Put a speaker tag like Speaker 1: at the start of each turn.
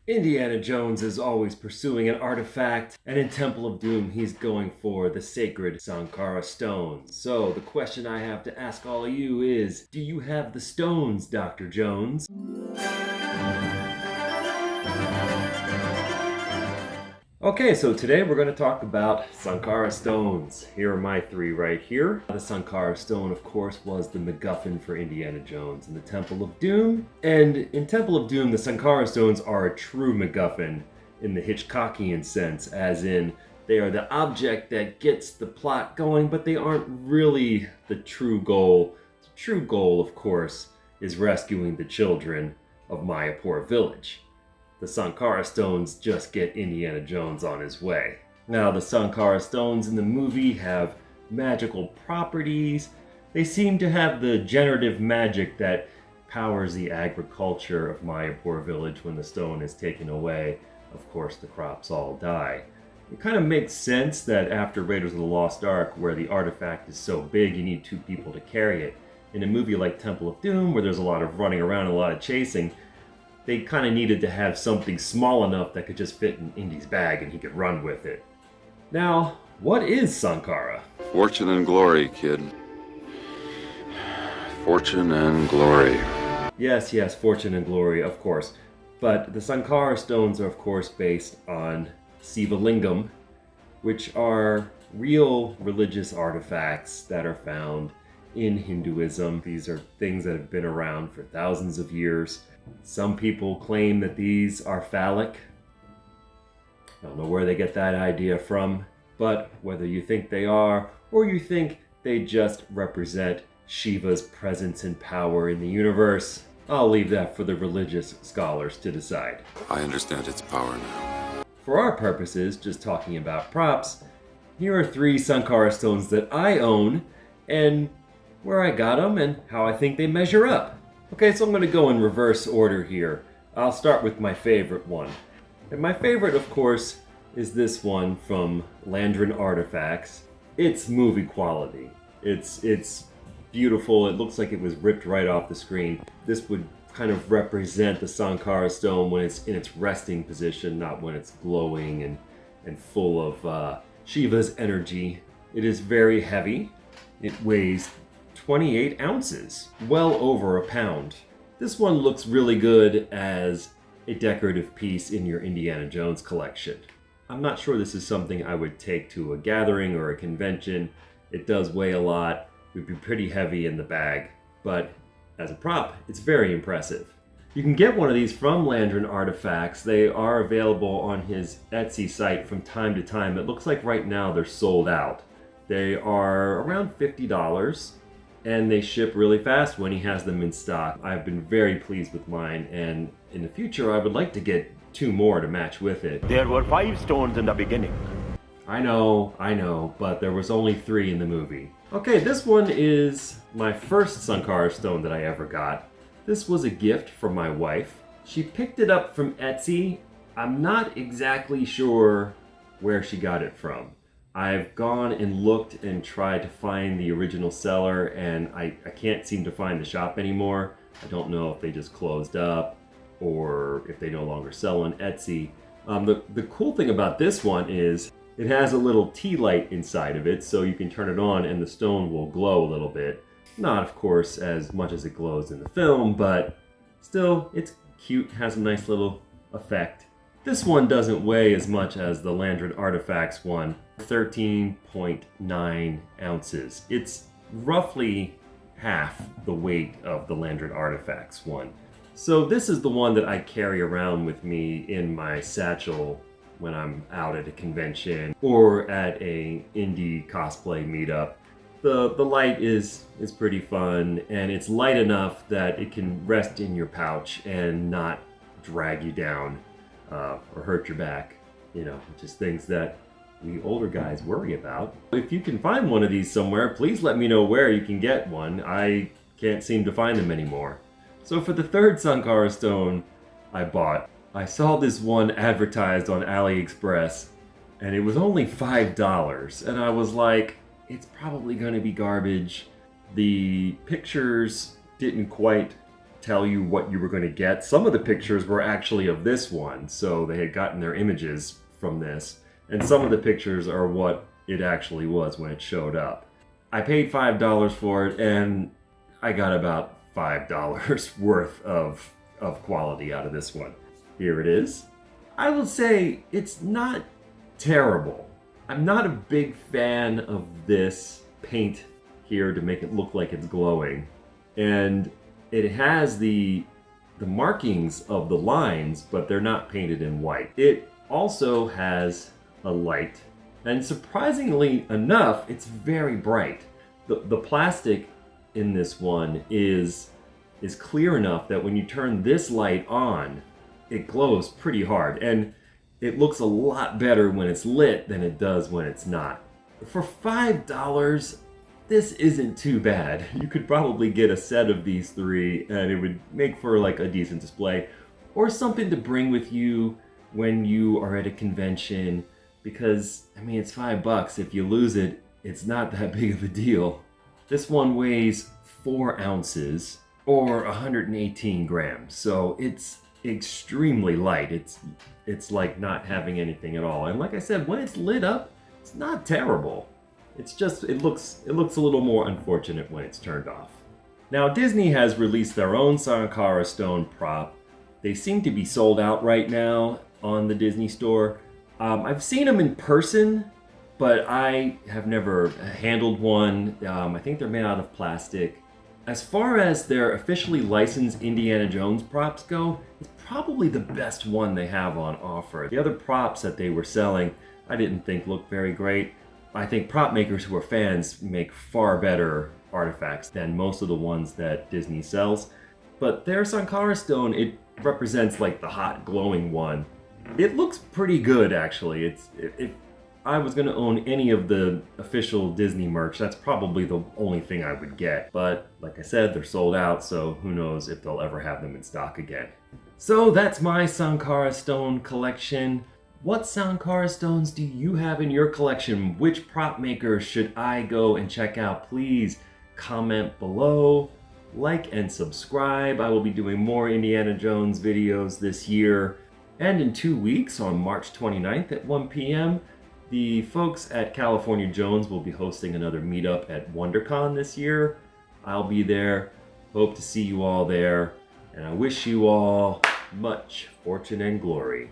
Speaker 1: Indiana Jones is always pursuing an artifact, and in Temple of Doom he's going for the sacred Sankara Stones. So the question I have to ask all of you is, do you have the stones, Dr. Jones? Okay, so today we're going to talk about Sankara Stones. Here are my three right here. The Sankara Stone, of course, was the MacGuffin for Indiana Jones in the Temple of Doom. And in Temple of Doom, the Sankara Stones are a true MacGuffin in the Hitchcockian sense, as in they are the object that gets the plot going, but they aren't really the true goal. The true goal, of course, is rescuing the children of Mayapur village. The Sankara Stones just get Indiana Jones on his way. Now, the Sankara Stones in the movie have magical properties. They seem to have the generative magic that powers the agriculture of Mayapur village when the stone is taken away. Of course, the crops all die. It kind of makes sense that after Raiders of the Lost Ark, where the artifact is so big you need two people to carry it, in a movie like Temple of Doom, where there's a lot of running around and a lot of chasing, they kind of needed to have something small enough that could just fit in Indy's bag and he could run with it. Now, what is Sankara?
Speaker 2: Fortune and glory, kid. Fortune and glory.
Speaker 1: Yes, fortune and glory, of course. But the Sankara Stones are, of course, based on Siva Lingam, which are real religious artifacts that are found in Hinduism. These are things that have been around for thousands of years. Some people claim that these are phallic. I don't know where they get that idea from, but whether you think they are or you think they just represent Shiva's presence and power in the universe, I'll leave that for the religious scholars to decide.
Speaker 2: I understand its power now.
Speaker 1: For our purposes, just talking about props, here are three Sankara Stones that I own and where I got them and how I think they measure up. Okay, so I'm going to go in reverse order here. I'll start with my favorite one. And my favorite, of course, is this one from Landron Artifacts. It's movie quality. It's beautiful. It looks like it was ripped right off the screen. This would kind of represent the Sankara Stone when it's in its resting position, not when it's glowing and full of Shiva's energy. It is very heavy. It weighs 28 ounces, well over a pound. This one looks really good as a decorative piece in your Indiana Jones collection. I'm not sure this is something I would take to a gathering or a convention. It does weigh a lot. It would be pretty heavy in the bag, but as a prop, it's very impressive. You can get one of these from Landron Artifacts. They are available on his Etsy site from time to time. It looks like right now they're sold out. They are around $50. And they ship really fast when he has them in stock. I've been very pleased with mine, and in the future I would like to get 2 more to match with it.
Speaker 3: There were 5 stones in the beginning.
Speaker 1: I know, but there was only 3 in the movie. Okay, this one is my first Sankara Stone that I ever got. This was a gift from my wife. She picked it up from Etsy. I'm not exactly sure where she got it from. I've gone and looked and tried to find the original seller, and I can't seem to find the shop anymore. I don't know if they just closed up or if they no longer sell on Etsy. The cool thing about this one is it has a little tea light inside of it, so you can turn it on and the stone will glow a little bit. Not, of course, as much as it glows in the film, but still, it's cute, has a nice little effect. This one doesn't weigh as much as the Landron Artifacts one, 13.9 ounces. It's roughly half the weight of the Landron Artifacts one. So this is the one that I carry around with me in my satchel when I'm out at a convention or at a indie cosplay meetup. The light is pretty fun, and it's light enough that it can rest in your pouch and not drag you down. Or hurt your back, which is things that we older guys worry about. If you can find one of these somewhere, please let me know where you can get one. I can't seem to find them anymore. So for the third Sankara Stone I bought, I saw this one advertised on AliExpress, and it was only $5, and I was like, it's probably going to be garbage. The pictures didn't quite tell you what you were going to get. Some of the pictures were actually of this one, so they had gotten their images from this. And some of the pictures are what it actually was when it showed up. I paid $5 for it, and I got about $5 worth of quality out of this one. Here it is. I will say it's not terrible. I'm not a big fan of this paint here to make it look like it's glowing. And it has the markings of the lines, but they're not painted in white. It also has a light, and surprisingly enough, it's very bright. The plastic in this one is clear enough that when you turn this light on, it glows pretty hard, and it looks a lot better when it's lit than it does when it's not. For $5, this isn't too bad. You could probably get a set of these three and it would make for like a decent display or something to bring with you when you are at a convention, because I mean, it's $5. If you lose it, it's not that big of a deal. This one weighs 4 ounces or 118 grams, so it's extremely light. It's like not having anything at all. And like I said, when it's lit up, it's not terrible. It's just, it looks a little more unfortunate when it's turned off. Now, Disney has released their own Sankara Stone prop. They seem to be sold out right now on the Disney Store. I've seen them in person, but I have never handled one. I think they're made out of plastic. As far as their officially licensed Indiana Jones props go, it's probably the best one they have on offer. The other props that they were selling, I didn't think looked very great. I think prop makers who are fans make far better artifacts than most of the ones that Disney sells. But their Sankara Stone, it represents like the hot glowing one. It looks pretty good, actually. If I was going to own any of the official Disney merch, that's probably the only thing I would get. But like I said, they're sold out, so who knows if they'll ever have them in stock again. So that's my Sankara Stone collection. What Sankara Stones do you have in your collection? Which prop makers should I go and check out? Please comment below, like and subscribe. I will be doing more Indiana Jones videos this year. And in 2 weeks, on March 29th at 1 p.m., the folks at California Jones will be hosting another meetup at WonderCon this year. I'll be there. Hope to see you all there. And I wish you all much fortune and glory.